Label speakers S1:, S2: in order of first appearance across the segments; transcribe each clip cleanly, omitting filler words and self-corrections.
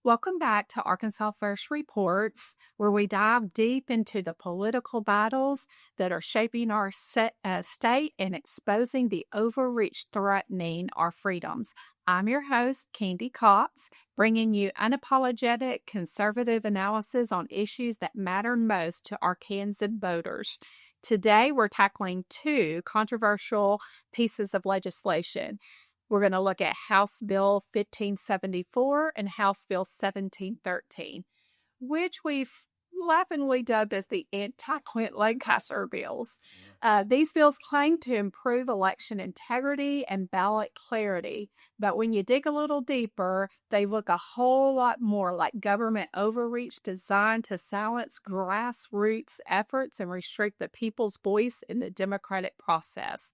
S1: Welcome back to Arkansas First Reports, where we dive deep into the political battles that are shaping our state and exposing the overreach threatening our freedoms. I'm your host, Kandi Cox, bringing you unapologetic conservative analysis on issues that matter most to Arkansan voters. Today, we're tackling two controversial pieces of legislation. We're going to look at House Bill 1574 and House Bill 1713, which we've laughingly dubbed as the Anti-Clint Lancaster Bills. These bills claim to improve election integrity and ballot clarity, but when you dig a little deeper, they look a whole lot more like government overreach designed to silence grassroots efforts and restrict the people's voice in the democratic process.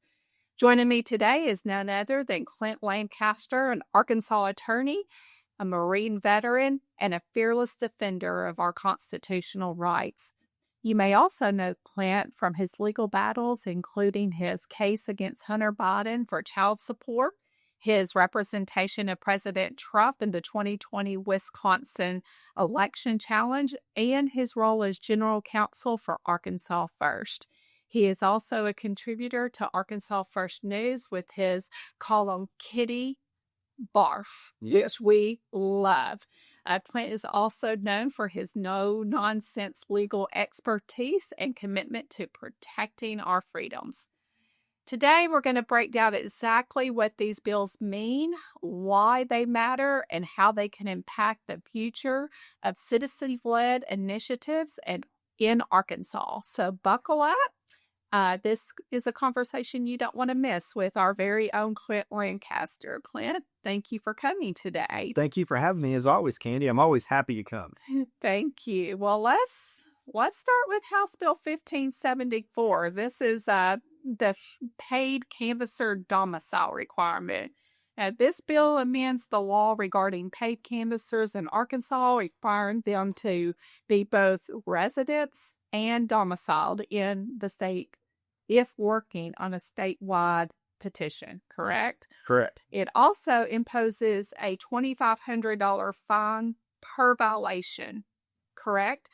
S1: Joining me today is none other than Clint Lancaster, an Arkansas attorney, a Marine veteran, and a fearless defender of our constitutional rights. You may also know Clint from his legal battles, including his case against Hunter Biden for child support, his representation of President Trump in the 2020 Wisconsin election challenge, and his role as general counsel for Arkansas First. He is also a contributor to Arkansas First News with his column Kitty Barf, which we love. Clint is also known for his no-nonsense legal expertise and commitment to protecting our freedoms. Today, we're going to break down exactly what these bills mean, why they matter, and how they can impact the future of citizen-led initiatives in Arkansas. So buckle up. This is a conversation you don't want to miss with our very own Clint Lancaster. Clint, thank you for coming today.
S2: Thank you for having me, as always, Kandi. I'm always happy to come.
S1: Thank you. Well, let's start with House Bill 1574. This is the paid canvasser domicile requirement. This bill amends the law regarding paid canvassers in Arkansas, requiring them to be both residents and domiciled in the state if working on a statewide petition, correct?
S2: Correct.
S1: It also imposes a $2,500 fine per violation, correct?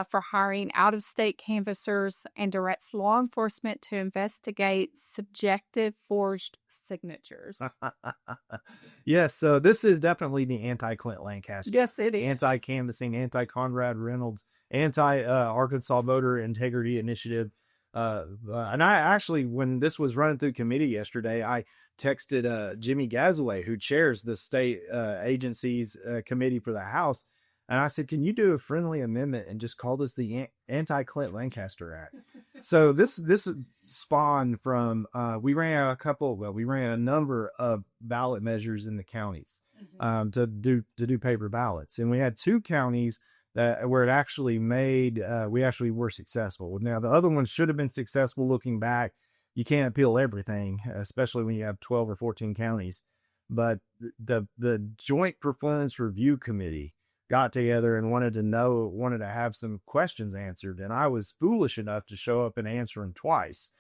S1: For hiring out-of-state canvassers, and directs law enforcement to investigate subjective forged signatures.
S2: Yes, so this is definitely the anti-Clint Lancaster.
S1: Yes, it is.
S2: Anti-canvassing, anti-Conrad Reynolds, anti-Arkansas Voter Integrity Initiative. And I actually, when this was running through committee yesterday, I texted Jimmy Gazaway, who chairs the state agency's committee for the House. And I said, can you do a friendly amendment and just call this the Anti-Clint Lancaster Act? So this spawned from, we ran a number of ballot measures in the counties to do paper ballots. And we had two counties where it actually made, we actually were successful. Now, the other ones should have been successful looking back. You can't appeal everything, especially when you have 12 or 14 counties. But the Joint Performance Review Committee got together and wanted to have some questions answered. And I was foolish enough to show up and answer them twice.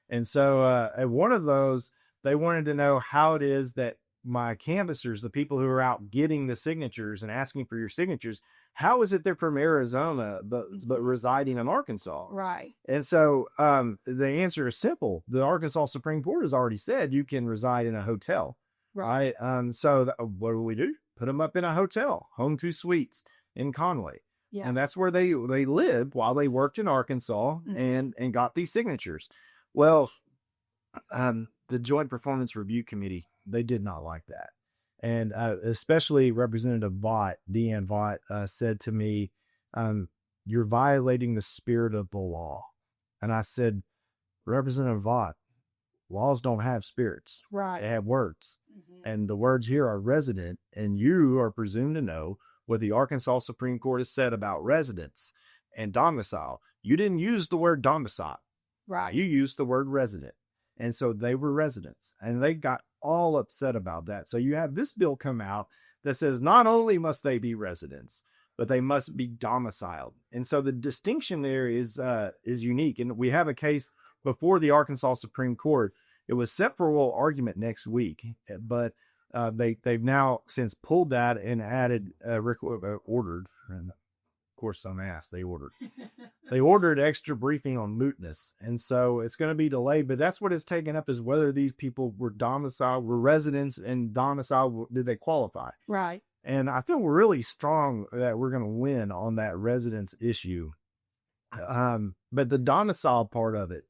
S2: And so at one of those, they wanted to know how it is that my canvassers, the people who are out getting the signatures and asking for your signatures, how is it they're from Arizona, but residing in Arkansas?
S1: Right.
S2: And so the answer is simple. The Arkansas Supreme Court has already said you can reside in a hotel. Right. So what do? Put them up in a hotel, Home 2 Suites in Conway. Yeah. And that's where they lived while they worked in Arkansas and got these signatures. Well, the Joint Performance Review Committee, they did not like that. And especially Representative Vaught, Deanne Vaught, said to me, you're violating the spirit of the law. And I said, Representative Vaught, laws don't have spirits.
S1: Right.
S2: They have words. And the words here are resident, and you are presumed to know what the Arkansas Supreme Court has said about residence and domicile. You didn't use the word domicile.
S1: Right.
S2: You used the word resident. And so they were residents, and they got all upset about that. So you have this bill come out that says not only must they be residents, but they must be domiciled. And so the distinction there is unique. And we have a case before the Arkansas Supreme Court. It was set for oral argument next week, but They've now since pulled that and added ordered. And of course, some ass they ordered. They ordered extra briefing on mootness, and so it's going to be delayed. But that's what it's taken up, is whether these people were residents, and domicile, did they qualify?
S1: Right.
S2: And I feel really strong that we're going to win on that residence issue. But the domicile part of it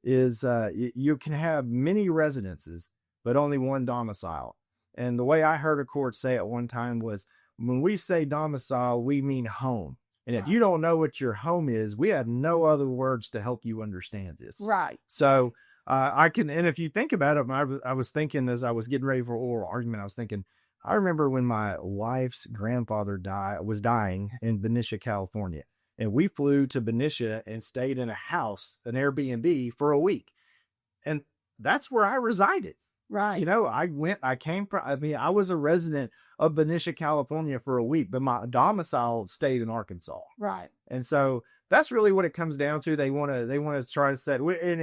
S2: is you can have many residences, but only one domicile. And the way I heard a court say at one time was, when we say domicile, we mean home. And if you don't know what your home is, we have no other words to help you understand this.
S1: Right.
S2: So and if you think about it, I was thinking as I was getting ready for oral argument, I was thinking, I remember when my wife's grandfather was dying in Benicia, California. And we flew to Benicia and stayed in a house, an Airbnb, for a week. And that's where I resided.
S1: Right.
S2: I was a resident of Benicia, California for a week, but my domicile stayed in Arkansas.
S1: Right.
S2: And so that's really what it comes down to. They want to try to set, and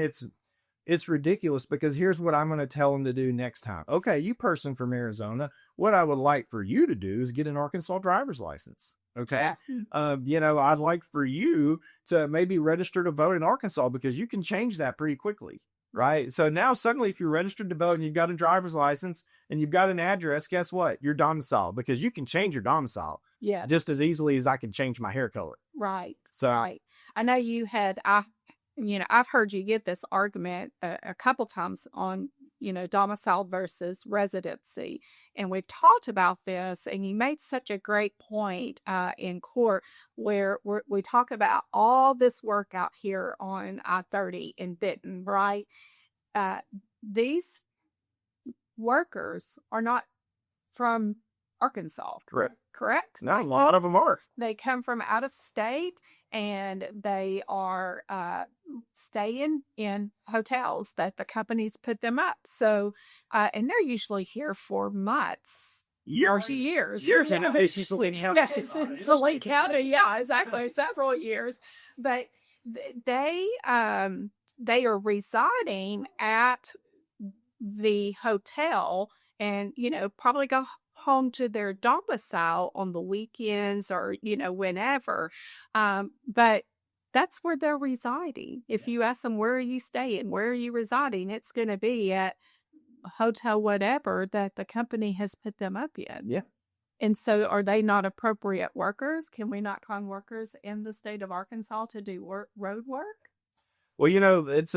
S2: it's ridiculous, because here's what I'm going to tell them to do next time. Okay, you person from Arizona, what I would like for you to do is get an Arkansas driver's license. Okay. I'd like for you to maybe register to vote in Arkansas, because you can change that pretty quickly. Right. So now suddenly, if you're registered to vote and you've got a driver's license and you've got an address, guess what? You're domiciled, because you can change your domicile.
S1: Yeah.
S2: Just as easily as I can change my hair color.
S1: Right.
S2: So,
S1: right. I know you had, I've heard you give this argument a couple times on, domicile versus residency. And we've talked about this, and you made such a great point in court, where we talk about all this work out here on I-30 in Benton, right? These workers are not from Arkansas. Correct?
S2: No, a lot of them are.
S1: They come from out of state, and they are staying in hotels that the companies put them up. So, and they're usually here for months. Years.
S2: Years in Lake County.
S1: Yes, it's Lake County. Yeah, exactly. Several years. But they are residing at the hotel, and, probably go home to their domicile on the weekends or, whenever. But that's where they're residing. If you ask them, where are you staying? Where are you residing? It's going to be at a hotel, whatever, that the company has put them up in.
S2: Yeah.
S1: And so are they not appropriate workers? Can we not find workers in the state of Arkansas to do road work?
S2: Well, it's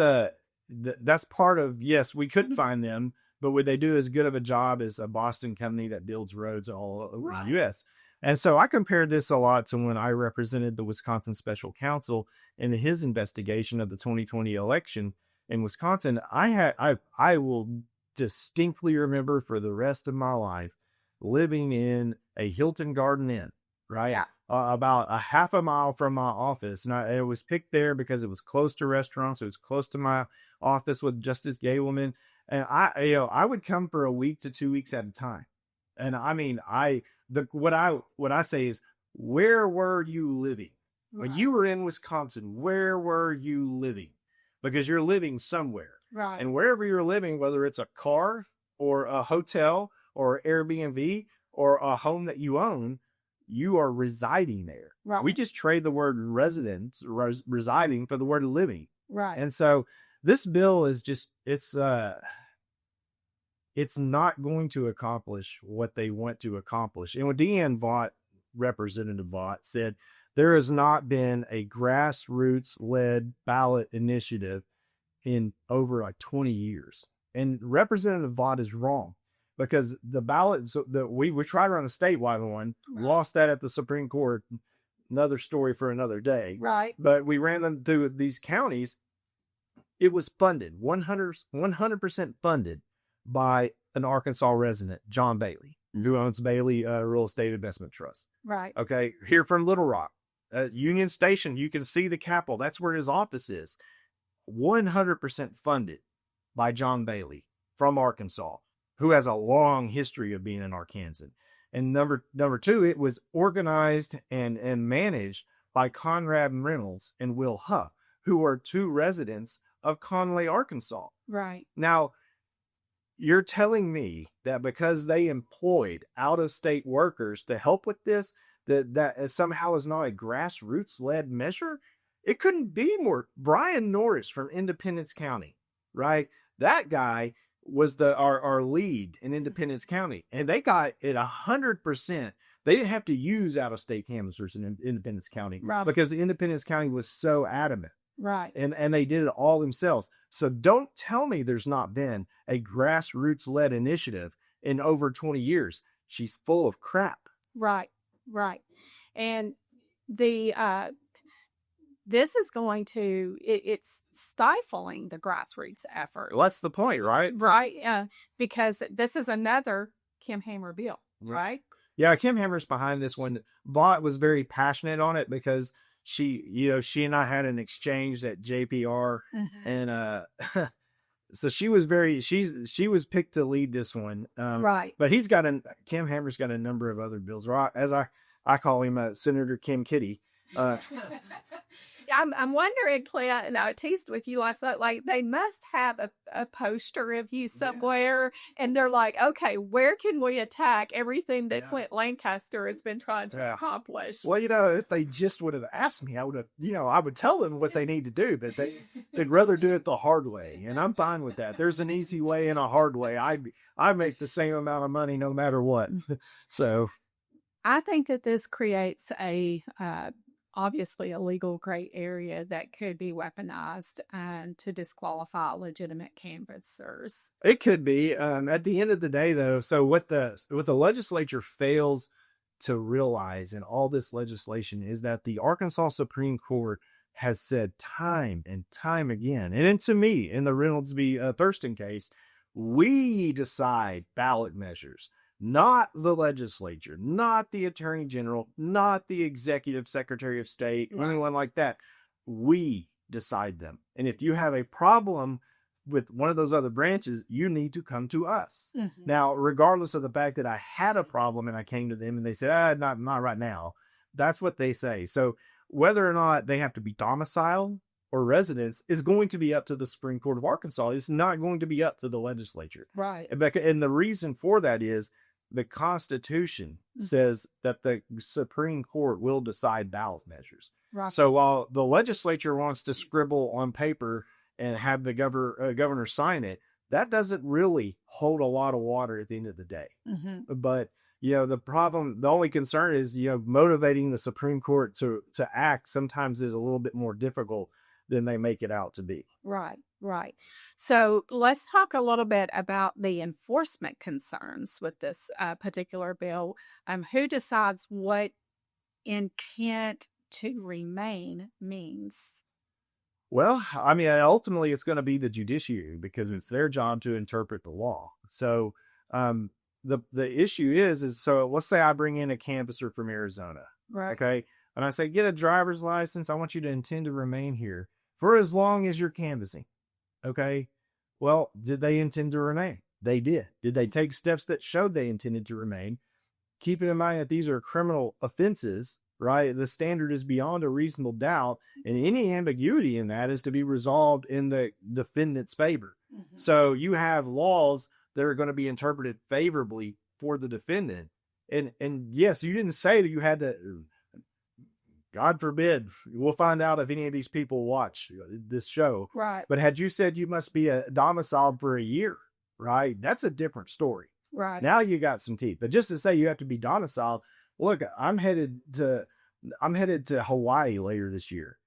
S2: that's part of, yes, we could find them, but would they do as good of a job as a Boston company that builds roads all over the U.S.? And so I compared this a lot to when I represented the Wisconsin Special Counsel in his investigation of the 2020 election in Wisconsin. I will distinctly remember for the rest of my life living in a Hilton Garden Inn, right?
S1: Yeah.
S2: About a half a mile from my office. And it was picked there because it was close to restaurants. It was close to my office with Justice Gableman. And I would come for a week to 2 weeks at a time. And I mean, what I say is, where were you living? Right. When you were in Wisconsin, where were you living? Because you're living somewhere.
S1: Right.
S2: And wherever you're living, whether it's a car or a hotel or Airbnb or a home that you own, you are residing there.
S1: Right.
S2: We just trade the word residence, residing, for the word living.
S1: Right.
S2: And so this bill is just, it's not going to accomplish what they want to accomplish. And when Deanne Vaught, Representative Vaught, said there has not been a grassroots-led ballot initiative in over like 20 years. And Representative Vaught is wrong, because the ballot, we tried to run a statewide one, lost that at the Supreme Court. Another story for another day.
S1: Right.
S2: But we ran them through these counties. It was funded, 100% funded by an Arkansas resident, John Bailey, who owns Bailey Real Estate Investment Trust.
S1: Right.
S2: Okay. Here from Little Rock, Union Station, you can see the Capitol. That's where his office is. 100% funded by John Bailey from Arkansas, who has a long history of being an Arkansan. And number two, it was organized and managed by Conrad Reynolds and Will Huff, who are two residents of Conway, Arkansas.
S1: Right.
S2: Now, you're telling me that because they employed out-of-state workers to help with this, that somehow is not a grassroots-led measure? It couldn't be more. Brian Norris from Independence County, right? That guy was our lead in Independence County, and they got it 100%. They didn't have to use out-of-state canvassers in Independence County,
S1: Right.
S2: because Independence County was so adamant.
S1: Right.
S2: And they did it all themselves. So don't tell me there's not been a grassroots-led initiative in over 20 years. She's full of crap.
S1: Right. Right. And the this is going to it's stifling the grassroots effort.
S2: Well, that's the point, right?
S1: Right. Because this is another Kim Hammer bill, right?
S2: Yeah, Kim Hammer's behind this one. Bott was very passionate on it because she and I had an exchange at JPR, and so she was she was picked to lead this one.
S1: Right.
S2: But Kim Hammer's got a number of other bills, right? As I call him, Senator Kim Kitty.
S1: I'm wondering, Clint, and I teased with you last night, like they must have a poster of you somewhere, and they're like, okay, where can we attack everything that Clint Lancaster has been trying to accomplish?
S2: Well, if they just would have asked me, I would have, I would tell them what they need to do, but they'd rather do it the hard way, and I'm fine with that. There's an easy way and a hard way. I make the same amount of money no matter what. So
S1: I think that this creates obviously a legal gray area that could be weaponized to disqualify legitimate canvassers.
S2: It could be. At the end of the day, though, so what the legislature fails to realize in all this legislation is that the Arkansas Supreme Court has said time and time again, and then to me, in the Reynolds v. Thurston case, we decide ballot measures. Not the legislature, not the attorney general, not the executive secretary of state, or anyone like that. We decide them. And if you have a problem with one of those other branches, you need to come to us. Now, regardless of the fact that I had a problem and I came to them and they said, not right now. That's what they say. So whether or not they have to be domicile or residence is going to be up to the Supreme Court of Arkansas. It's not going to be up to the legislature.
S1: Right.
S2: And the reason for that is the Constitution says that the Supreme Court will decide ballot measures.
S1: Right.
S2: So while the legislature wants to scribble on paper and have the governor sign it, that doesn't really hold a lot of water at the end of the day. But the only concern is motivating the Supreme Court to act sometimes is a little bit more difficult than they make it out to be.
S1: Right. So let's talk a little bit about the enforcement concerns with this particular bill. Who decides what intent to remain means?
S2: Well, I mean, ultimately it's going to be the judiciary because it's their job to interpret the law. So the issue is so let's say I bring in a canvasser from Arizona.
S1: Right.
S2: Okay. And I say, get a driver's license. I want you to intend to remain here for as long as you're canvassing. Okay. Well, did they intend to remain? They did. Did they take steps that showed they intended to remain? Keeping in mind that these are criminal offenses, right? The standard is beyond a reasonable doubt, and any ambiguity in that is to be resolved in the defendant's favor. So you have laws that are going to be interpreted favorably for the defendant. And yes, you didn't say that you had to, God forbid, we'll find out if any of these people watch this show.
S1: Right.
S2: But had you said you must be a domiciled for a year, right? That's a different story.
S1: Right.
S2: Now you got some teeth. But just to say you have to be domiciled, look, I'm headed to Hawaii later this year.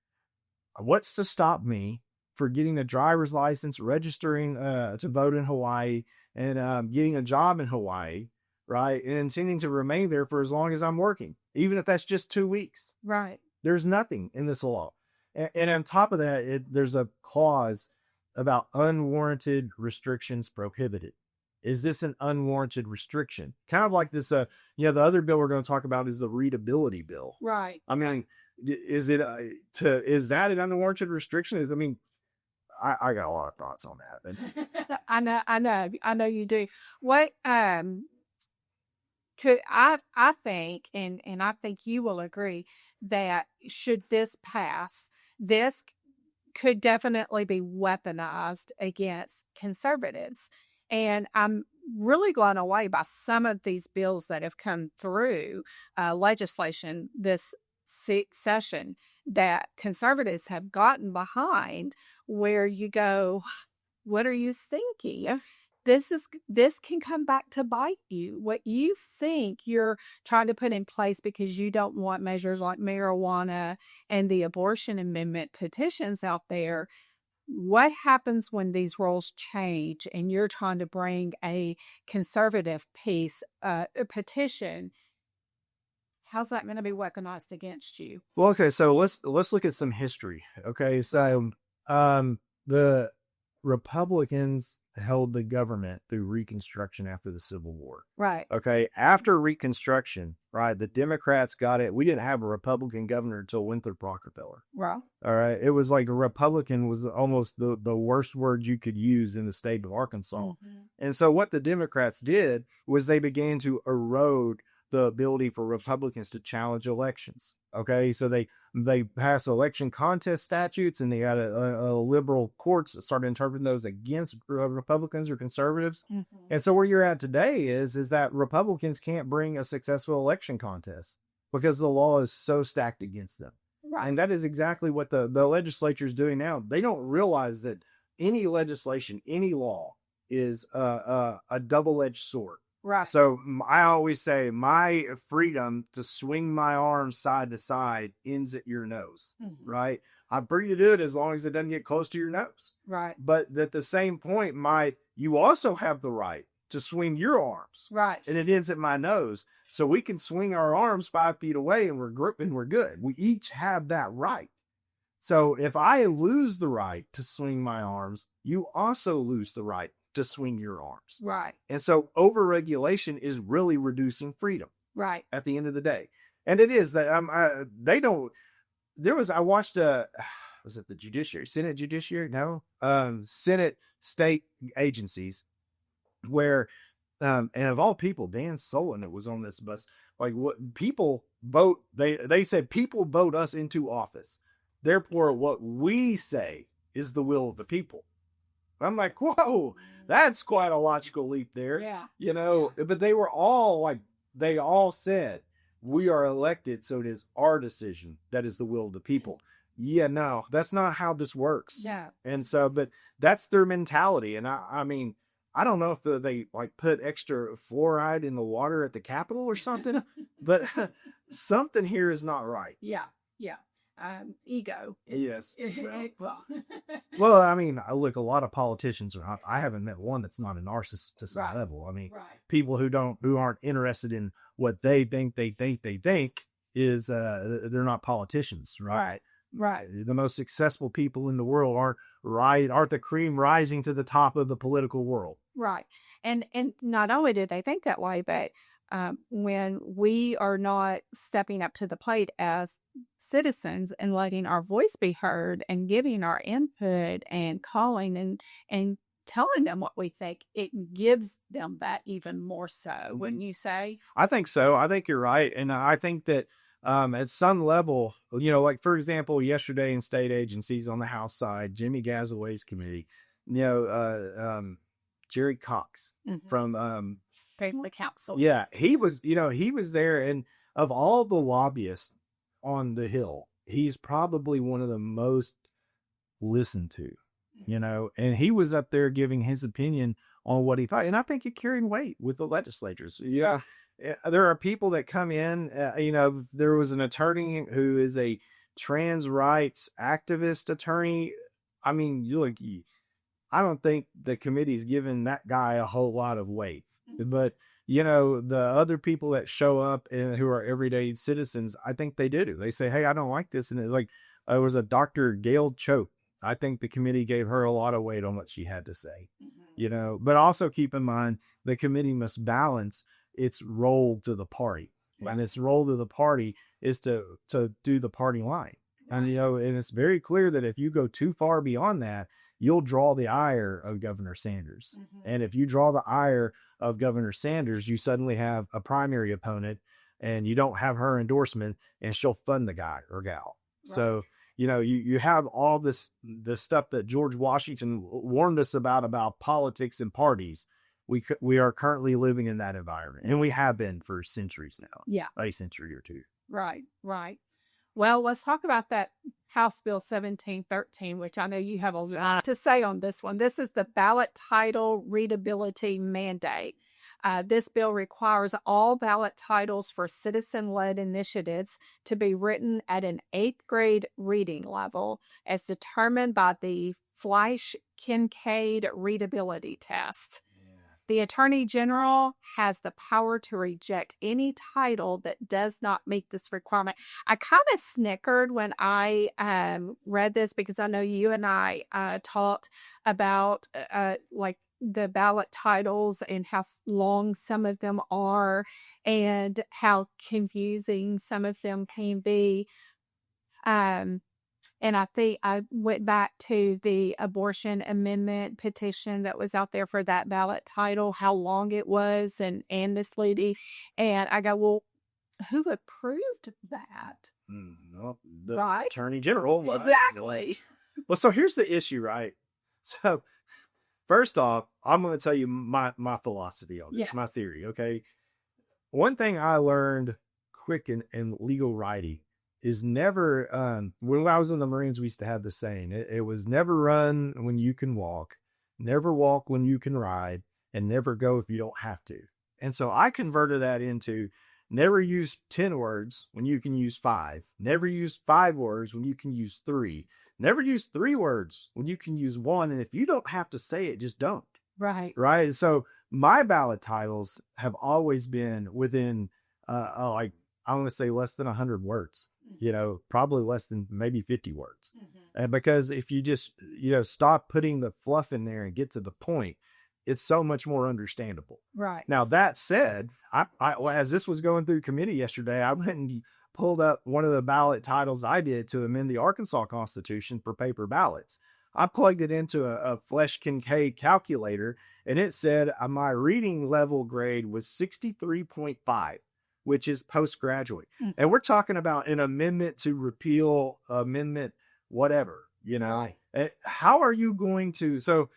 S2: What's to stop me for getting a driver's license, registering to vote in Hawaii, and getting a job in Hawaii, right? And intending to remain there for as long as I'm working, even if that's just 2 weeks.
S1: Right.
S2: There's nothing in this law. And on top of that, there's a clause about unwarranted restrictions prohibited. Is this an unwarranted restriction? Kind of like this, the other bill we're going to talk about is the readability bill.
S1: Right.
S2: I mean, is that an unwarranted restriction? I got a lot of thoughts on that.
S1: I know you do. What could I think, and I think you will agree that should this pass, this could definitely be weaponized against conservatives. And I'm really blown away by some of these bills that have come through legislation this session that conservatives have gotten behind, where you go, what are you thinking? This can come back to bite you. What you think you're trying to put in place because you don't want measures like marijuana and the abortion amendment petitions out there. What happens when these rules change and you're trying to bring a conservative piece, a petition? How's that going to be weaponized against you?
S2: Well, okay, so let's look at some history. Okay, so the Republicans held the government through Reconstruction after the Civil War.
S1: Right.
S2: Okay, after Reconstruction, right, the Democrats got it. We didn't have a Republican governor until Winthrop Rockefeller.
S1: Well,
S2: all right, it was like a Republican was almost the worst word you could use in the state of Arkansas. Mm-hmm. And so what the Democrats did was they began to erode the ability for Republicans to challenge elections. Okay, so they passed election contest statutes, and they got a liberal courts that started interpreting those against Republicans or conservatives. Mm-hmm. And so where you're at today is that Republicans can't bring a successful election contest because the law is so stacked against them. Right. And that is exactly what the legislature is doing now. They don't realize that any legislation, any law is a double-edged sword. Right. So I always say my freedom to swing my arms side to side ends at your nose. Mm-hmm. Right. I'm free to do it as long as it doesn't get close to your nose. Right. But at the same point, you also have the right to swing your arms. Right. And it ends at my nose. So we can swing our arms 5 feet away and we're good. We each have that right. So if I lose the right to swing my arms, you also lose the right to swing your arms. Right. And so overregulation is really reducing freedom. Right. At the end of the day. And it is that I watched was it the judiciary, Senate judiciary? No. Senate state agencies where and of all people, Dan Solon, it was on this bus. Like, what people vote, they said people vote us into office. Therefore, what we say is the will of the people. I'm like, whoa, that's quite a logical leap there. Yeah. You know, but they all said, we are elected, so it is our decision that is the will of the people. Yeah, no, that's not how this works. Yeah. And so, but that's their mentality. And I mean, I don't know if they like put extra fluoride in the water at the Capitol or something, but something here is not right. Yeah. Yeah. Ego. Yes. Well, I mean, look, a lot of politicians I haven't met one that's not a narcissist to some level. I mean, people who aren't interested in what they think is, they're not politicians, right? Right. The most successful people in the world aren't the cream rising to the top of the political world. Right. And not only do they think that way, but when we are not stepping up to the plate as citizens and letting our voice be heard and giving our input and calling and telling them what we think, it gives them that even more so, wouldn't you say? I think so. I think you're right. And I think that at some level, you know, like for example, yesterday in state agencies on the House side, Jimmy Gazaway's committee, you know, Jerry Cox from Family Council. Yeah, he was there, and of all the lobbyists on the Hill, he's probably one of the most listened to, you know, and he was up there giving his opinion on what he thought. And I think it carried weight with the legislators. Yeah. There are people that come in, you know, there was an attorney who is a trans rights activist attorney. I mean, I don't think the committee's given that guy a whole lot of weight. But, you know, the other people that show up and who are everyday citizens, I think they do. They say, hey, I don't like this. And it was a Dr. Gail Choate. I think the committee gave her a lot of weight on what she had to say, you know, but also keep in mind the committee must balance its role to the party. Right. And its role to the party is to do the party line. Right. And, you know, and it's very clear that if you go too far beyond that, you'll draw the ire of Governor Sanders. And if you draw the ire of Governor Sanders, you suddenly have a primary opponent and you don't have her endorsement and she'll fund the guy or gal. Right. So, you know, you have all this stuff that George Washington warned us about politics and parties. we are currently living in that environment, and we have been for centuries now.
S1: Yeah.
S2: A century or two.
S1: Right. Right. Well, let's talk about that House Bill 1713, which I know you have a lot to say on this one. This is the ballot title readability mandate. This bill requires all ballot titles for citizen-led initiatives to be written at an 8th grade reading level as determined by the Fleisch-Kincaid readability test. The Attorney General has the power to reject any title that does not meet this requirement. I kind of snickered when I read this because I know you and I talked about like the ballot titles and how long some of them are and how confusing some of them can be. And I think I went back to the abortion amendment petition that was out there for that ballot title, how long it was and misleading. And I go, well, who approved that?
S2: Well, the
S1: Right?
S2: Attorney General.
S1: Exactly.
S2: Well, so here's the issue, right? So first off, I'm going to tell you my philosophy on this, my theory, okay? One thing I learned quick in legal writing is never, when I was in the Marines, we used to have the saying, it was never run when you can walk, never walk when you can ride, and never go if you don't have to. And so I converted that into never use 10 words when you can use 5, never use 5 words when you can use 3, never use 3 words when you can use 1. And if you don't have to say it, just don't.
S1: Right.
S2: Right. So my ballot titles have always been within, like, I want to say less than 100 words, probably less than maybe 50 words. And because if you just, stop putting the fluff in there and get to the point, it's so much more understandable.
S1: Right.
S2: Now, that said, I as this was going through committee yesterday, I went and pulled up one of the ballot titles I did to amend the Arkansas Constitution for paper ballots. I plugged it into a Fleisch-Kincaid calculator, and it said my reading level grade was 63.5. which is postgraduate. And we're talking about an amendment to repeal, amendment, whatever,
S1: Right.
S2: How are you going to, so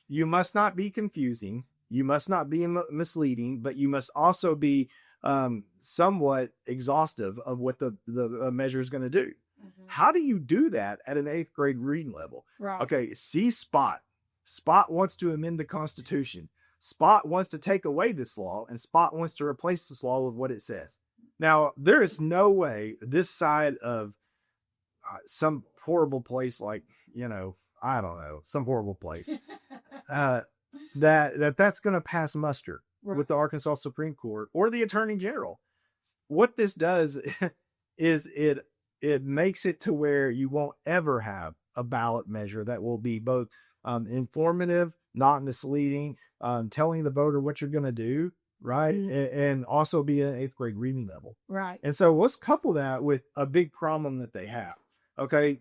S2: you must not be confusing, you must not be misleading, but you must also be somewhat exhaustive of what the measure is going to do. How do you do that at an 8th grade reading level?
S1: Right.
S2: Okay, see Spot. Spot wants to amend the Constitution. Spot wants to take away this law, and Spot wants to replace this law with what it says. Now, there is no way this side of some horrible place like, I don't know, some horrible place, that's going to pass muster with the Arkansas Supreme Court or the Attorney General. What this does is it makes it to where you won't ever have a ballot measure that will be both informative, not misleading, telling the voter what you're going to do, right? And also be an 8th grade reading level.
S1: Right.
S2: And so let's couple that with a big problem that they have. Okay.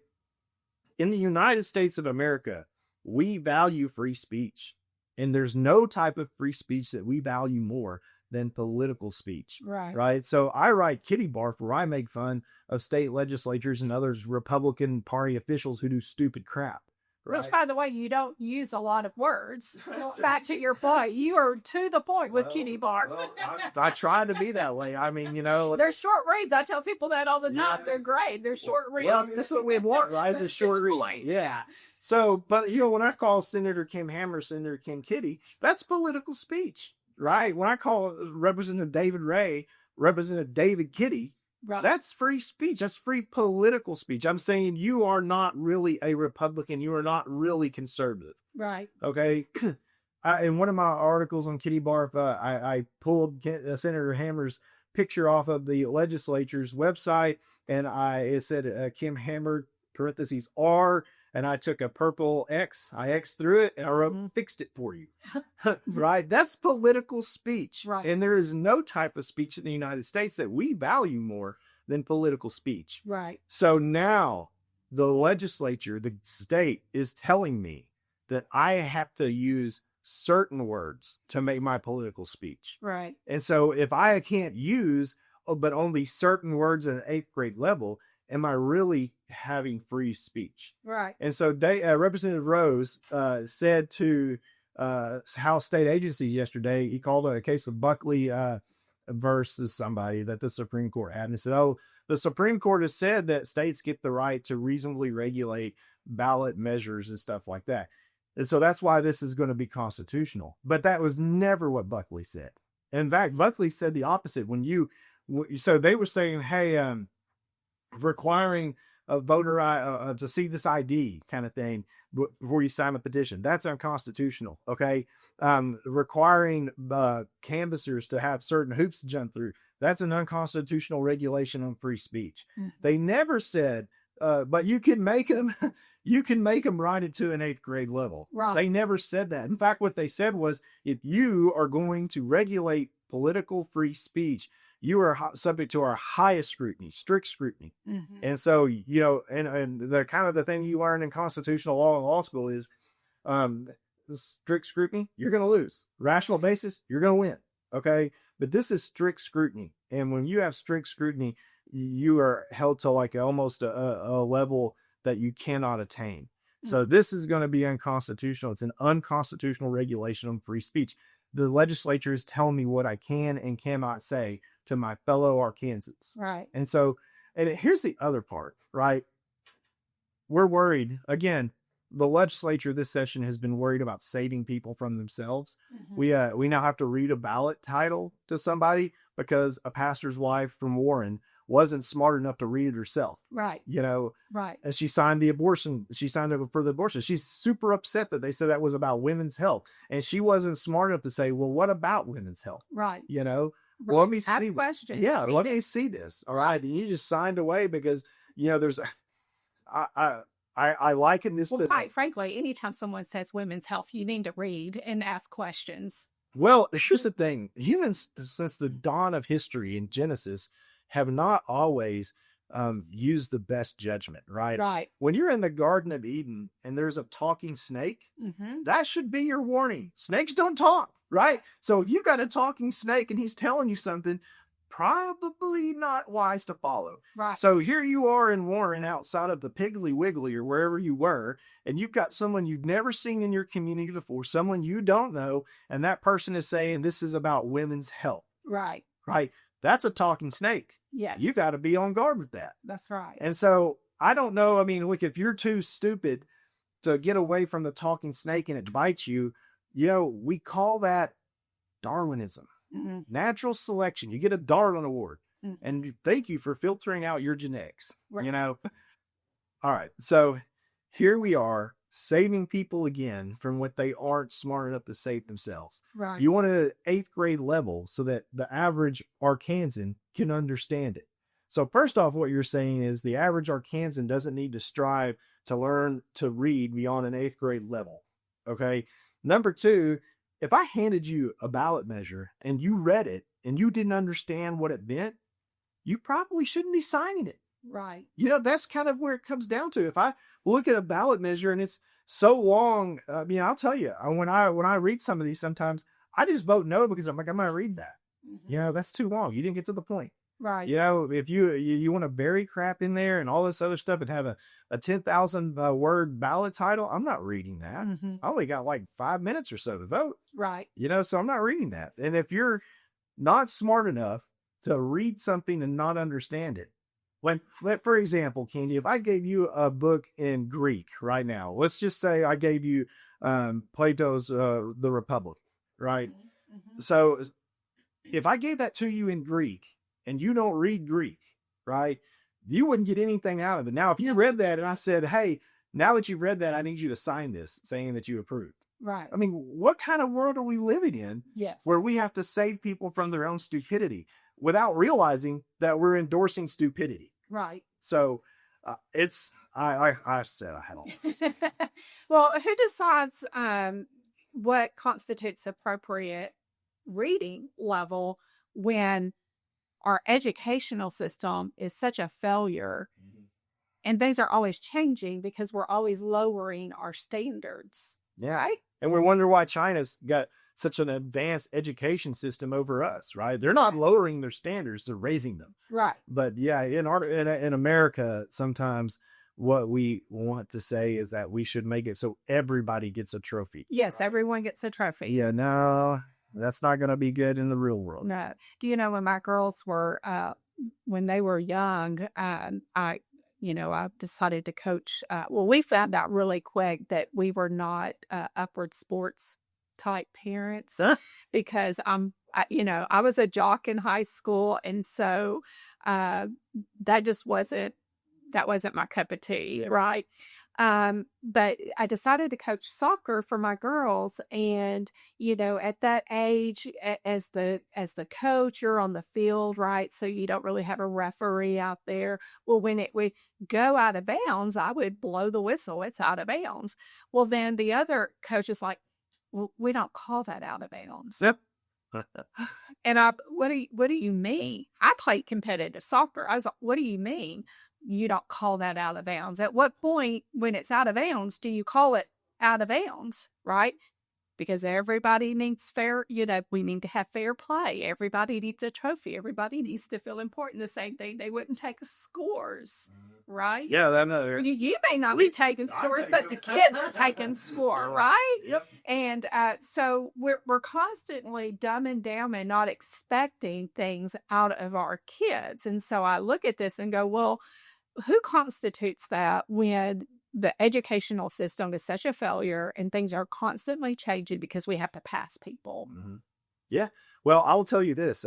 S2: In the United States of America, we value free speech. And there's no type of free speech that we value more than political speech.
S1: Right.
S2: Right. So I write kitty barf where I make fun of state legislatures and others Republican Party officials who do stupid crap. Right.
S1: Which, by the way, you don't use a lot of words. Back to your point, you are to the point with kitty barf.
S2: Well, I try to be that way. I mean,
S1: they're short reads. I tell people that all the time. They're great. They're short reads.
S2: Well, that's what we want, right? It's a short read. Yeah. So, but when I call Senator Kim Hammer, Senator Kim Kitty, that's political speech, right? When I call Representative David Ray, Representative David Kitty,
S1: right,
S2: that's free speech. That's free political speech. I'm saying you are not really a Republican. You are not really conservative.
S1: Right.
S2: Okay. In one of my articles on Kitty Barf, I pulled Senator Hammer's picture off of the legislature's website, and it said Kim Hammer parentheses R, and I took a purple X, I X through it, and I wrote, fixed it for you. Right? That's political speech.
S1: Right.
S2: And there is no type of speech in the United States that we value more than political speech.
S1: Right.
S2: So now the legislature, the state, is telling me that I have to use certain words to make my political speech.
S1: Right.
S2: And so if I can't use, but only certain words at an 8th grade level, am I really having free speech?
S1: Right.
S2: And so Representative Rose said to House state agencies yesterday. He called a case of Buckley versus somebody that the Supreme Court had, and he said, "Oh, the Supreme Court has said that states get the right to reasonably regulate ballot measures and stuff like that, and so that's why this is going to be constitutional." But that was never what Buckley said. In fact, Buckley said the opposite. So they were saying, "Hey, requiring a voter to see this ID kind of thing before you sign a petition, that's unconstitutional." Okay, requiring canvassers to have certain hoops to jump through, that's an unconstitutional regulation on free speech. Mm-hmm. They never said, but you can make them, you can make them write it to an 8th grade level. Right. They never said that. In fact, what they said was, if you are going to regulate political free speech, you are subject to our highest scrutiny, strict scrutiny. Mm-hmm. And so, you know, and the kind of the thing you learn in constitutional law in law school is the strict scrutiny, you're going to lose. Rational basis, you're going to win. Okay. But this is strict scrutiny. And when you have strict scrutiny, you are held to like almost a level that you cannot attain. Mm-hmm. So this is going to be unconstitutional. It's an unconstitutional regulation on free speech. The legislature is telling me what I can and cannot say to my fellow Arkansans. Right. And so, and here's the other part, right? We're worried. Again, the legislature this session has been worried about saving people from themselves. Mm-hmm. We now have to read a ballot title to somebody because a pastor's wife from Warren wasn't smart enough to read it herself. Right. You know, right. And she signed up for the abortion. She's super upset that they said that was about women's health. And she wasn't smart enough to say, well, what about women's health? Right. You know, right. Well, let me see. Questions. Yeah. Let me see this. All right. And you just signed away because, you know, there's, I liken this to.
S1: Quite frankly, anytime someone says women's health, you need to read and ask questions.
S2: Well, here's the thing. Humans, since the dawn of history in Genesis, have not always used the best judgment, right? Right. When you're in the Garden of Eden and there's a talking snake, mm-hmm. that should be your warning. Snakes don't talk, right? So if you got a talking snake and he's telling you something, probably not wise to follow. Right. So here you are in Warren outside of the Piggly Wiggly or wherever you were, and you've got someone you've never seen in your community before, someone you don't know, and that person is saying this is about women's health. Right. Right. That's a talking snake. Yes. You got to be on guard with that.
S1: That's right.
S2: And so I don't know. I mean, look, if you're too stupid to get away from the talking snake and it bites you, you know, we call that Darwinism. Mm-hmm. Natural selection. You get a Darwin Award. Mm-hmm. And thank you for filtering out your genetics. Right. You know? All right. So here we are saving people again from what they aren't smart enough to save themselves. Right. You want it at 8th grade level so that the average Arkansan can understand it. So first off, what you're saying is the average Arkansan doesn't need to strive to learn to read beyond an 8th grade level. Okay. Number two, if I handed you a ballot measure and you read it and you didn't understand what it meant, you probably shouldn't be signing it. Right. You know, that's kind of where it comes down to. If I look at a ballot measure and it's so long, I'll tell you, when I read some of these, sometimes I just vote no because I'm like, I'm going to read that. Mm-hmm. You know, that's too long. You didn't get to the point. Right. You know, if you want to bury crap in there and all this other stuff and have a 10,000 word ballot title, I'm not reading that. Mm-hmm. I only got like 5 minutes or so to vote. Right. You know, so I'm not reading that. And if you're not smart enough to read something and not understand it, for example, Kandi, if I gave you a book in Greek right now, let's just say I gave you Plato's The Republic, right? Mm-hmm. So if I gave that to you in Greek and you don't read Greek, right, you wouldn't get anything out of it. Now, if you read that and I said, hey, now that you've read that, I need you to sign this saying that you approved. Right. I mean, what kind of world are we living in? Yes. Where we have to save people from their own stupidity without realizing that we're endorsing stupidity. Right. So I said I had all this.
S1: Well, who decides what constitutes appropriate reading level when our educational system is such a failure? Mm-hmm. And things are always changing because we're always lowering our standards.
S2: Yeah. Right? And we wonder why China's got such an advanced education system over us, right? They're not lowering their standards, they're raising them. Right. But yeah, in America, sometimes what we want to say is that we should make it so everybody gets a trophy.
S1: Yes, everyone gets a trophy.
S2: Yeah, no, that's not going to be good in the real world.
S1: No. Do you know when my girls were, when they were young, I decided to coach. Well, we found out really quick that we were not upward sports type parents because I was a jock in high school. And so that wasn't my cup of tea. Yeah. Right. But I decided to coach soccer for my girls. And, at that age, as the coach, you're on the field, right? So you don't really have a referee out there. Well, when it would go out of bounds, I would blow the whistle. It's out of bounds. Well, then the other coach is like, well, we don't call that out of bounds.
S2: Yep.
S1: And what do you mean? I played competitive soccer. I was like, what do you mean? You don't call that out of bounds. At what point, when it's out of bounds, do you call it out of bounds, right? Because everybody needs we need to have fair play. Everybody needs a trophy. Everybody needs to feel important. The same thing, they wouldn't take scores, right?
S2: Yeah,
S1: you may not be taking scores, but the kids taking score, right?
S2: Yep.
S1: And so we're constantly dumbing down and not expecting things out of our kids. And so I look at this and go, well, who constitutes that when the educational system is such a failure and things are constantly changing because we have to pass people?
S2: Mm-hmm. Yeah. Well, I will tell you this.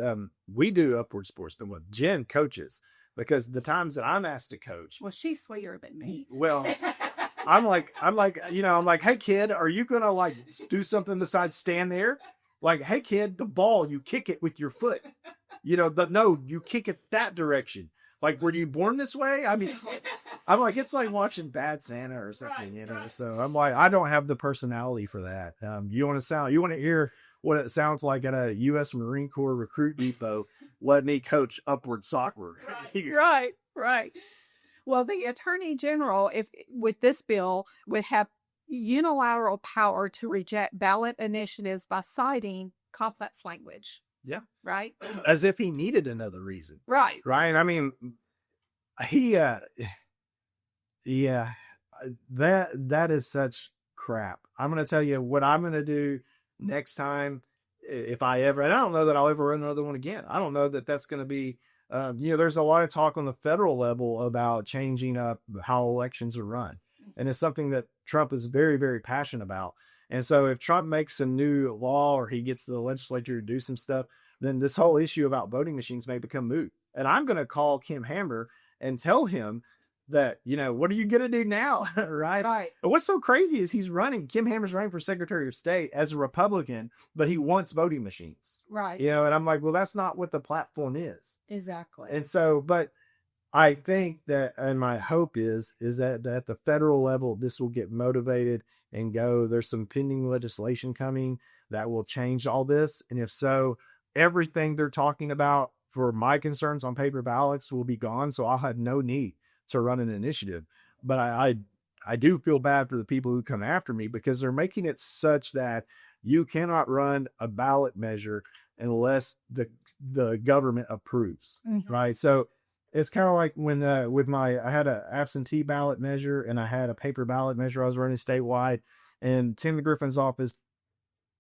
S2: We do upward sports, but what Jen coaches, because the times that I'm asked to coach.
S1: Well, she's sweeter than me.
S2: Well, I'm like, hey kid, are you going to do something besides stand there? Like, hey kid, the ball, you kick it with your foot, no, you kick it that direction. Like, were you born this way? I mean, I'm like, it's like watching Bad Santa or something, right. So I'm like, I don't have the personality for that. You want to hear what it sounds like at a U.S. Marine Corps recruit depot, let me coach upward soccer.
S1: Right. Well, the Attorney General, with this bill, would have unilateral power to reject ballot initiatives by citing complex language.
S2: Yeah.
S1: Right.
S2: As if he needed another reason.
S1: Right.
S2: Right. I mean, that is such crap. I'm going to tell you what I'm going to do next time. If I ever, and I don't know that I'll ever run another one again. I don't know that that's going to be, there's a lot of talk on the federal level about changing up how elections are run. And it's something that Trump is very, very passionate about. And so if Trump makes a new law or he gets the legislature to do some stuff, then this whole issue about voting machines may become moot. And I'm going to call Kim Hammer and tell him that, what are you going to do now? Right. But what's so crazy is Kim Hammer's running for Secretary of State as a Republican, but he wants voting machines.
S1: Right.
S2: And I'm like, well, that's not what the platform is.
S1: Exactly.
S2: And so, but I think that, and my hope is that at the federal level, this will get motivated and go. There's some pending legislation coming that will change all this. And if so, everything they're talking about for my concerns on paper ballots will be gone. So I'll have no need to run an initiative. But I do feel bad for the people who come after me because they're making it such that you cannot run a ballot measure unless the government approves. Mm-hmm. Right. So it's kind of like when I had an absentee ballot measure and I had a paper ballot measure I was running statewide, and Tim Griffin's office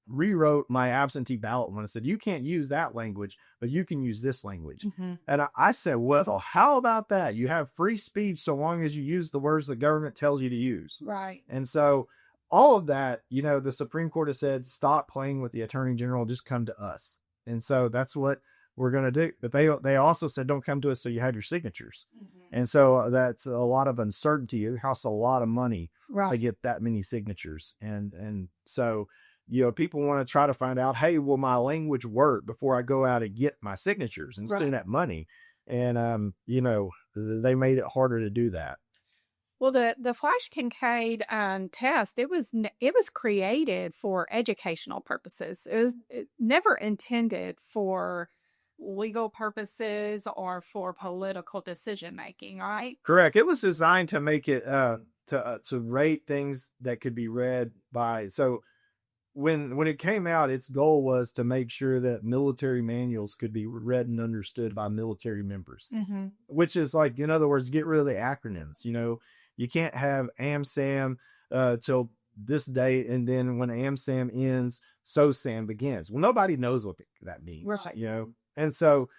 S2: rewrote my absentee ballot one and said, you can't use that language, but you can use this language. Mm-hmm. And I said, well, how about that? You have free speech so long as you use the words the government tells you to use.
S1: Right.
S2: And so all of that, the Supreme Court has said, stop playing with the Attorney General, just come to us. And so that's what we're going to do. But they also said, don't come to us so you have your signatures. Mm-hmm. And so that's a lot of uncertainty. It costs a lot of money to get that many signatures. And so, people want to try to find out, hey, will my language work before I go out and get my signatures and spend that money? And, they made it harder to do that.
S1: Well, the Flash Kincaid test, it was created for educational purposes. It was never intended for legal purposes or for political decision making, right?
S2: Correct. It was designed to make it to rate things that could be read by. So when it came out, its goal was to make sure that military manuals could be read and understood by military members, mm-hmm. which is like, in other words, get rid of the acronyms. You can't have AmSam till this date, and then when AmSam ends, SOSAM begins. Well, nobody knows what that means,
S1: Right.
S2: you know? And so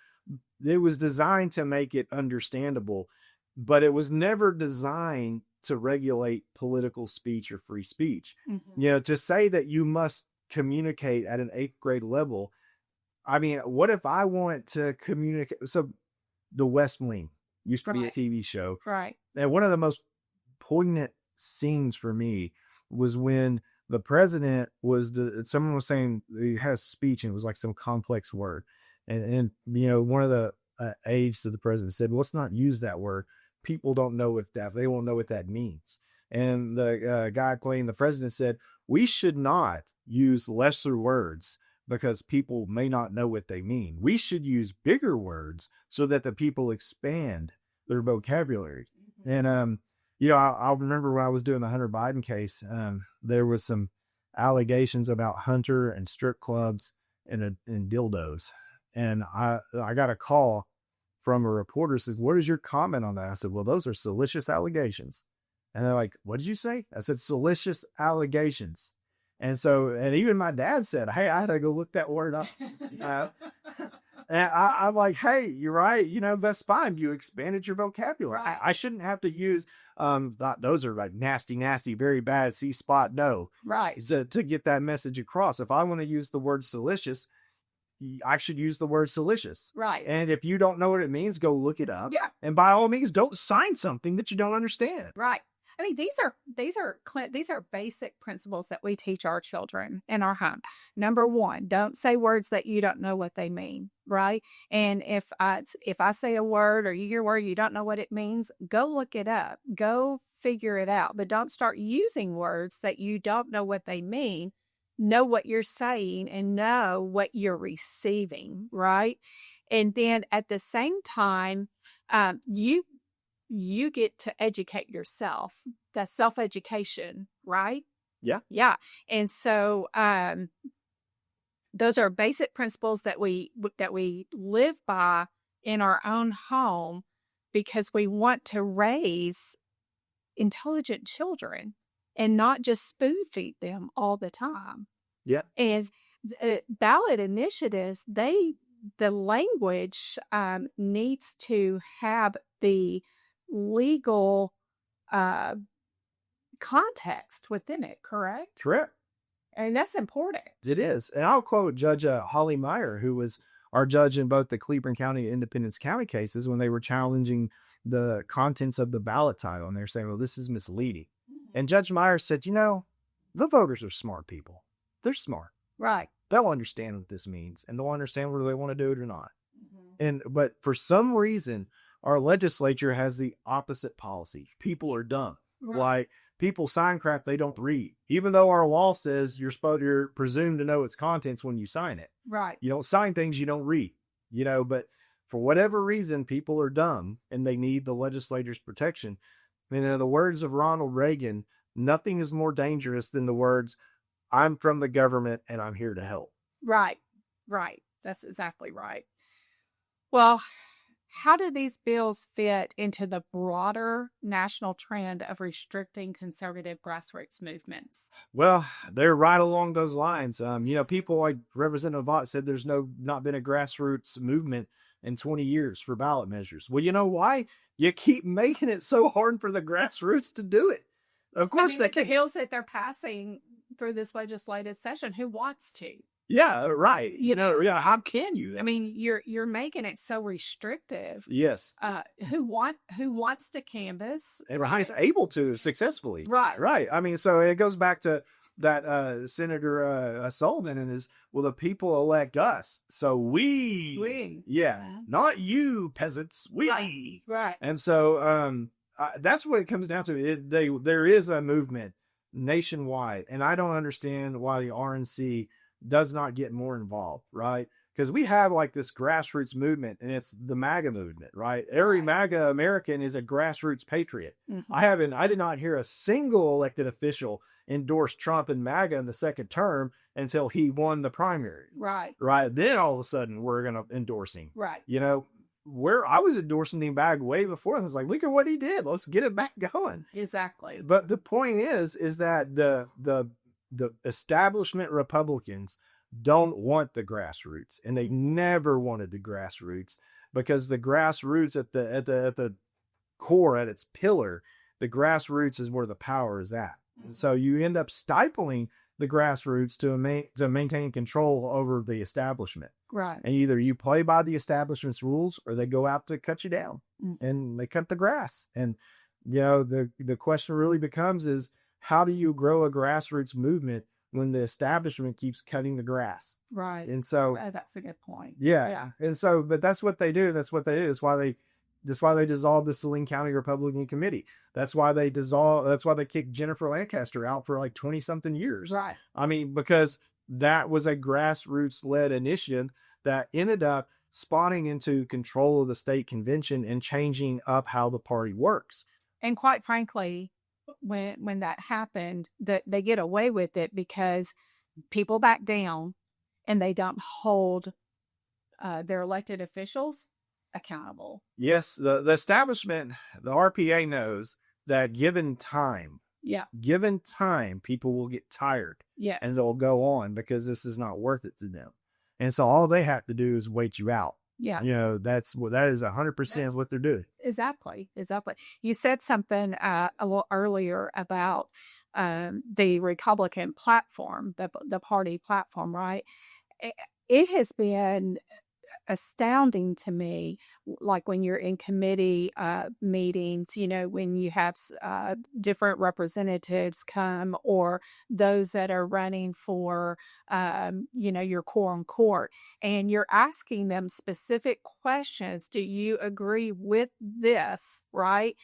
S2: it was designed to make it understandable, but it was never designed to regulate political speech or free speech.
S1: Mm-hmm.
S2: You know, to say that you must communicate at an 8th grade level. I mean, what if I want to communicate? So the West Wing used to be a
S1: Right.
S2: TV show.
S1: Right.
S2: And one of the most poignant scenes for me was when the president was someone was saying he had a speech and it was like some complex word. And you know, one of the aides to the president said, well, let's not use that word. People don't know what that, they won't know what that means. And the guy playing the president said, we should not use lesser words because people may not know what they mean. We should use bigger words so that the people expand their vocabulary.
S1: Mm-hmm.
S2: And, you know, I remember when I was doing the Hunter Biden case, there was some allegations about Hunter and strip clubs and dildos. And I got a call from a reporter said, what is your comment on that? I said, well, those are salacious allegations. And they're like, what did you say? I said, salacious allegations. And so, and even my dad said, hey, I had to go look that word up. And I'm like, hey, you're right. You know, that's fine. You expanded your vocabulary.
S1: Right.
S2: I shouldn't have to use, those are like nasty, nasty, very bad, C spot. No.
S1: Right.
S2: So, to get that message across. If I want to use the word salacious, I should use the word salacious.
S1: Right.
S2: And if you don't know what it means, go look it up.
S1: Yeah.
S2: And by all means, don't sign something that you don't understand.
S1: Right. I mean, these are basic principles that we teach our children in our home. Number one, don't say words that you don't know what they mean, right? And if I say a word or you hear a word you don't know what it means, go look it up, go figure it out. But don't start using words that you don't know what they mean. Know what you're saying and know what you're receiving, right? And then at the same time, you get to educate yourself. That's self-education, right?
S2: Yeah.
S1: Yeah. And so those are basic principles that we live by in our own home because we want to raise intelligent children and not just spoon feed them all the time.
S2: Yeah.
S1: And ballot initiatives, the language needs to have the legal context within it, correct?
S2: Correct.
S1: And that's important.
S2: It is. And I'll quote Judge Holly Meyer, who was our judge in both the Cleveland County and Independence County cases when they were challenging the contents of the ballot title. And they're saying, well, this is misleading. Mm-hmm. And Judge Meyer said, you know, the voters are smart people. They're smart.
S1: Right.
S2: They'll understand what this means and they'll understand whether they want to do it or not.
S1: Mm-hmm.
S2: But for some reason, our legislature has the opposite policy. People are dumb. Right. Like people sign crap they don't read, even though our law says you're presumed to know its contents when you sign it.
S1: Right.
S2: You don't sign things you don't read, you know, but for whatever reason, people are dumb and they need the legislature's protection. And in the words of Ronald Reagan, nothing is more dangerous than the words, I'm from the government and I'm here to help.
S1: Right. Right. That's exactly right. Well, how do these bills fit into the broader national trend of restricting conservative grassroots movements?
S2: Well, they're right along those lines. You know, people like Representative Vaught said there's not been a grassroots movement in 20 years for ballot measures. Well, you know why? You keep making it so hard for the grassroots to do it. Of course,
S1: the bills that they're passing through this legislative session, who wants to?
S2: Yeah, right. You know, yeah. How can you?
S1: I mean, you're making it so restrictive.
S2: Yes.
S1: Who wants to canvass?
S2: And is able to successfully.
S1: Right.
S2: Right. I mean, so it goes back to that Senator Sullivan and the people elect us, so we yeah, not you peasants, we
S1: right.
S2: And so that's what it comes down to. There is a movement nationwide, and I don't understand why the RNC does not get more involved, right? Because we have like this grassroots movement, and it's the MAGA movement, right? Every MAGA American is a grassroots patriot. Mm-hmm. I did not hear a single elected official endorse Trump and MAGA in the second term until he won the primary.
S1: Right.
S2: Right. Then all of a sudden we're going to endorse him.
S1: Right.
S2: You know, where I was endorsing him back way before. I was like, look at what he did. Let's get it back going.
S1: Exactly.
S2: But the point is that the establishment Republicans don't want the grassroots, and they never wanted the grassroots, because the grassroots at the core, at its pillar, the grassroots is where the power is at. And so you end up stifling the grassroots to maintain control over the establishment.
S1: Right.
S2: And either you play by the establishment's rules, or they go out to cut you down, and they cut the grass. And, the question really becomes is, how do you grow a grassroots movement when the establishment keeps cutting the grass?
S1: Right.
S2: And so
S1: that's a good point.
S2: Yeah. And so, but that's what they do. That's why they dissolved the Saline County Republican Committee. That's why they kicked Jennifer Lancaster out for like 20 something years.
S1: Right.
S2: I mean, because that was a grassroots led initiative that ended up spawning into control of the state convention and changing up how the party works.
S1: And quite frankly, when that happened, that they get away with it because people back down and they don't hold their elected officials accountable.
S2: Yes, the establishment, the RPA knows that given time, people will get tired.
S1: Yes.
S2: And they'll go on because this is not worth it to them. And so all they have to do is wait you out.
S1: Yeah.
S2: That is 100% what they're doing.
S1: Exactly. You said something a little earlier about the Republican platform, the party platform, right? It has been astounding to me, like when you're in committee meetings, when you have different representatives come, or those that are running for your quorum court, and you're asking them specific questions. Do you agree with this, right?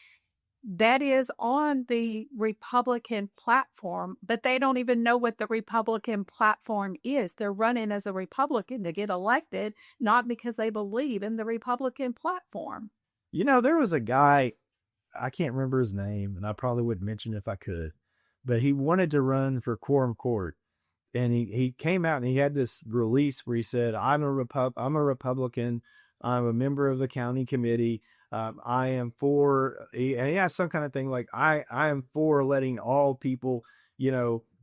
S1: That is on the Republican platform, but they don't even know what the Republican platform is. They're running as a Republican to get elected, not because they believe in the Republican platform.
S2: There was a guy, I can't remember his name, and I probably would mention if I could, but he wanted to run for quorum court. And he came out and he had this release where he said, I'm a Republican. I'm a member of the county committee. I am for, and he has some kind of thing like, I am for letting all people,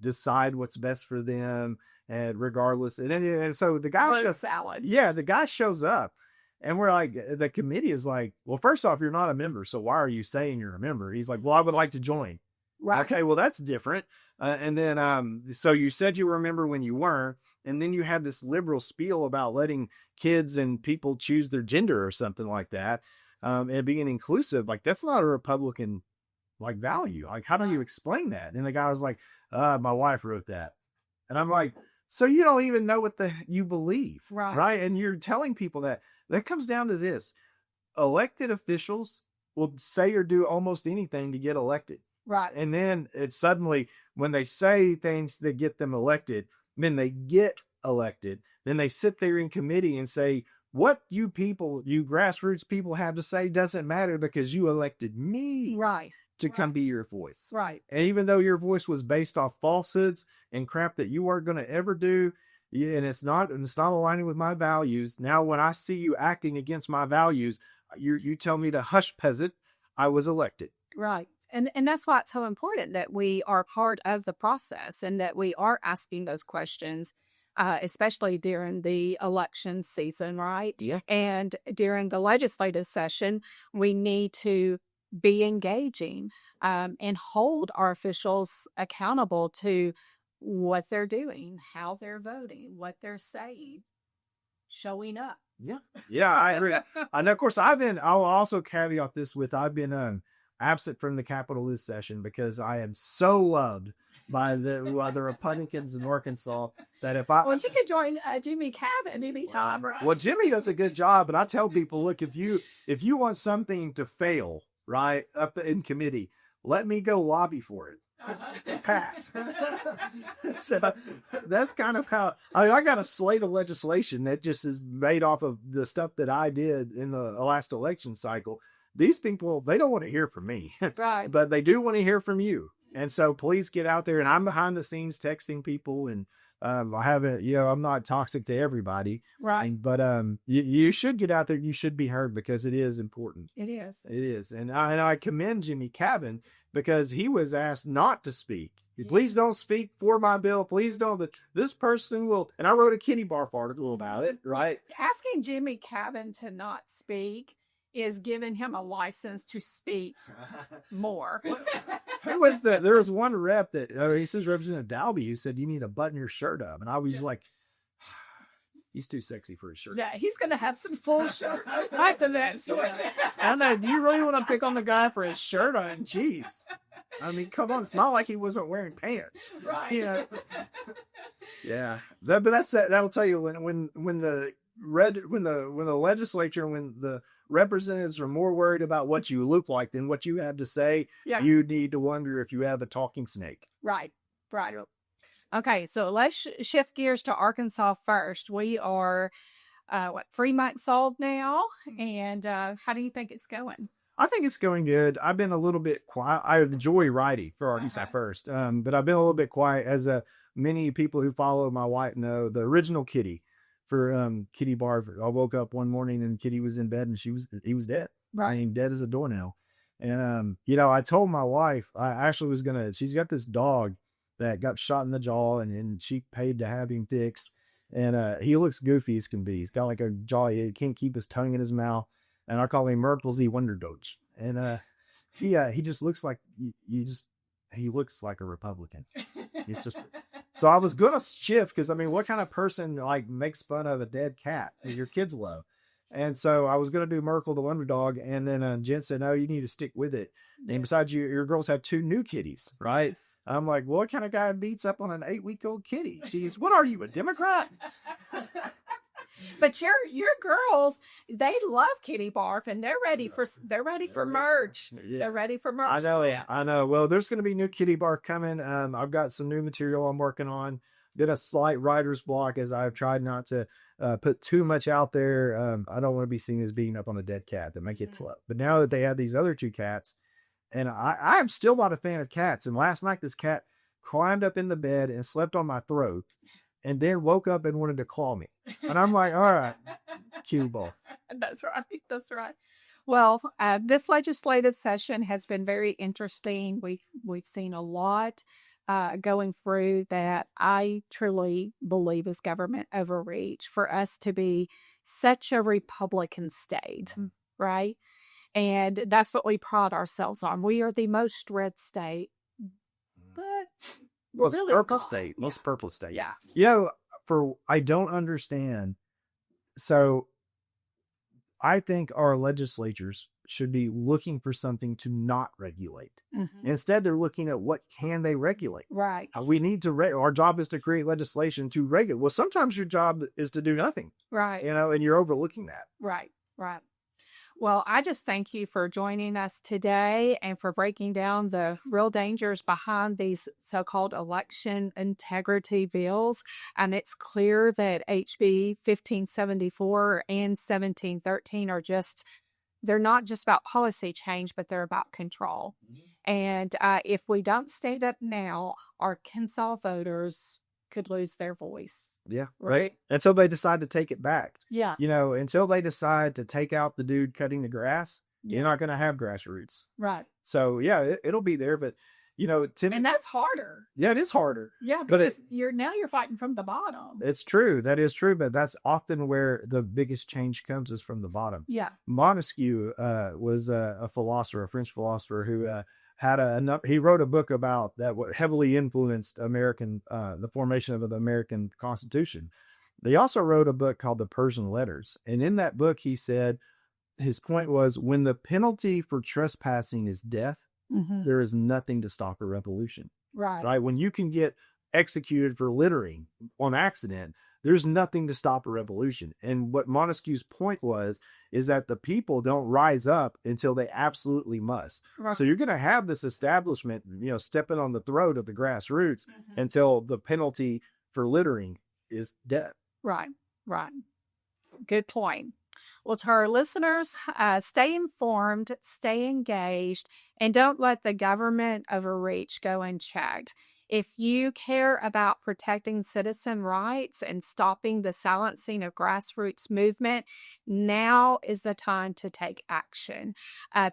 S2: decide what's best for them, and regardless. And so the guy the guy shows up, and we're like, the committee is like, well, first off, you're not a member, so why are you saying you're a member? He's like, well, I would like to join. Right. Okay, well, that's different. And then, so you said you were a member when you weren't, and then you had this liberal spiel about letting kids and people choose their gender or something like that. And being inclusive, like, that's not a Republican like value. Like, how do you explain that? And the guy was like, my wife wrote that. And I'm like, so you don't even know what you believe, right? And you're telling people that comes down to this: elected officials will say or do almost anything to get elected.
S1: Right.
S2: And then it's suddenly, when they say things that get them elected, then they get elected. Then they sit there in committee and say, what you grassroots people have to say doesn't matter because you elected me to come be your voice.
S1: Right.
S2: And even though your voice was based off falsehoods and crap that you weren't going to ever do, and it's not aligning with my values. Now, when I see you acting against my values, you tell me to hush, peasant. I was elected.
S1: Right. And that's why it's so important that we are part of the process and that we are asking those questions. Especially during the election season, right?
S2: Yeah.
S1: And during the legislative session, we need to be engaging and hold our officials accountable to what they're doing, how they're voting, what they're saying, showing up.
S2: Yeah, I agree. And of course, I'll also caveat this with, I've been absent from the Capitol this session because I am so loved by the Republicans in Arkansas that if I...
S1: Well, you can join Jimmy Cabot anytime, right?
S2: Well, Jimmy does a good job, but I tell people, look, if you want something to fail, right, up in committee, let me go lobby for it to pass. So that's kind of how... I got a slate of legislation that just is made off of the stuff that I did in the last election cycle. These people, they don't want to hear from me,
S1: right?
S2: But they do want to hear from you. And so please get out there. And I'm behind the scenes texting people and I haven't, I'm not toxic to everybody.
S1: Right.
S2: But you should get out there. You should be heard because it is important.
S1: It is.
S2: It is. And I commend Jimmy Cabin because he was asked not to speak. Please don't speak for my bill. Please don't. This person will. And I wrote a Kitty Barf article about it, right?
S1: Asking Jimmy Cabin to not speak is giving him a license to speak more.
S2: Who was that? There was one rep that he says Representative Dalby who said you need to button your shirt up, and I was like, he's too sexy for his shirt.
S1: Yeah, he's gonna have the full shirt after that.
S2: I know. Do you really want to pick on the guy for his shirt on? Jeez. I mean, come on. It's not like he wasn't wearing pants.
S1: Right.
S2: Yeah. Yeah. But that'll tell you when the legislature, when the representatives are more worried about what you look like than what you have to say, you need to wonder if you have a talking snake.
S1: Right. Right. Okay, so let's shift gears to Arkansas first. We are 3 months old now, and how do you think it's going?
S2: I think it's going good. I've been a little bit quiet. I enjoy writing for Arkansas first, but I've been a little bit quiet, as many people who follow my wife know. The original Kitty for Kitty Barf. I woke up one morning and Kitty was in bed and he was dead.
S1: Right.
S2: I mean, dead as a doornail. And I told my wife I actually was she's got this dog that got shot in the jaw and she paid to have him fixed. And he looks goofy as can be. He's got like a jaw. He can't keep his tongue in his mouth. And I call him Merkelzy Wonderdoge. And he just looks like he looks like a Republican. It's just so I was gonna shift because I mean, what kind of person like makes fun of a dead cat that your kids love? And so I was gonna do Merkel the Wonder Dog, and then Jen said, "No, you need to stick with it." And besides, your girls have 2 new kitties, right?
S1: Yes.
S2: I'm like, well, what kind of guy beats up on an 8-week-old kitty? She's, what are you, a Democrat?
S1: But your girls, they love Kitty Barf, and they're ready for merch.
S2: Yeah.
S1: They're ready for merch.
S2: I know. Well, there's going to be new Kitty Barf coming. I've got some new material I'm working on. Been a slight writer's block as I've tried not to put too much out there. I don't want to be seen as beating up on a dead cat that might get slow. But now that they have these other 2 cats, and I'm still not a fan of cats. And last night this cat climbed up in the bed and slept on my throat, and then woke up and wanted to claw me. And I'm like, all right, cue ball.
S1: That's right. That's right. Well, this legislative session has been very interesting. We've seen a lot going through that I truly believe is government overreach for us to be such a Republican state, right? And that's what we pride ourselves on. We are the most red state, but
S2: most
S1: really
S2: purple
S1: not.
S2: state, most purple state.
S1: Yeah.
S2: I don't understand. So I think our legislatures should be looking for something to not regulate.
S1: Mm-hmm.
S2: Instead, they're looking at what can they regulate.
S1: Right.
S2: We need to, our job is to create legislation to regulate. Well, sometimes your job is to do nothing.
S1: Right.
S2: And you're overlooking that.
S1: Right. Right. Well, I just thank you for joining us today and for breaking down the real dangers behind these so-called election integrity bills. And it's clear that HB 1574 and 1713 they're not just about policy change, but they're about control. Mm-hmm. And if we don't stand up now, Arkansas voters could lose their voice.
S2: Yeah, right. Until they decide to take it back.
S1: Yeah.
S2: Until they decide to take out the dude cutting the grass, you're not going to have grassroots.
S1: Right.
S2: So, yeah, it'll be there. But,
S1: and that's harder.
S2: Yeah, it is harder.
S1: Yeah, because you're fighting from the bottom.
S2: It's true. That is true. But that's often where the biggest change comes is from the bottom.
S1: Yeah.
S2: Montesquieu was a philosopher, a French philosopher who he wrote a book about that what heavily influenced the formation of the American Constitution. They also wrote a book called The Persian Letters. And in that book, he said his point was when the penalty for trespassing is death, mm-hmm. there is nothing to stop a revolution. Right. When you can get executed for littering on accident, there's nothing to stop a revolution. And what Montesquieu's point is that the people don't rise up until they absolutely must. Right. So you're going to have this establishment, stepping on the throat of the grassroots mm-hmm. until the penalty for littering is death. Right.
S1: Good point. Well, to our listeners, stay informed, stay engaged, and don't let the government overreach go unchecked. If you care about protecting citizen rights and stopping the silencing of grassroots movement, now is the time to take action.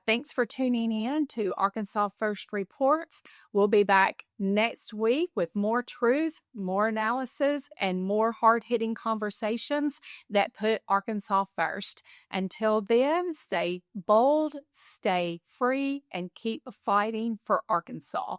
S1: Thanks for tuning in to Arkansas First Reports. We'll be back next week with more truth, more analysis, and more hard-hitting conversations that put Arkansas first. Until then, stay bold, stay free, and keep fighting for Arkansas.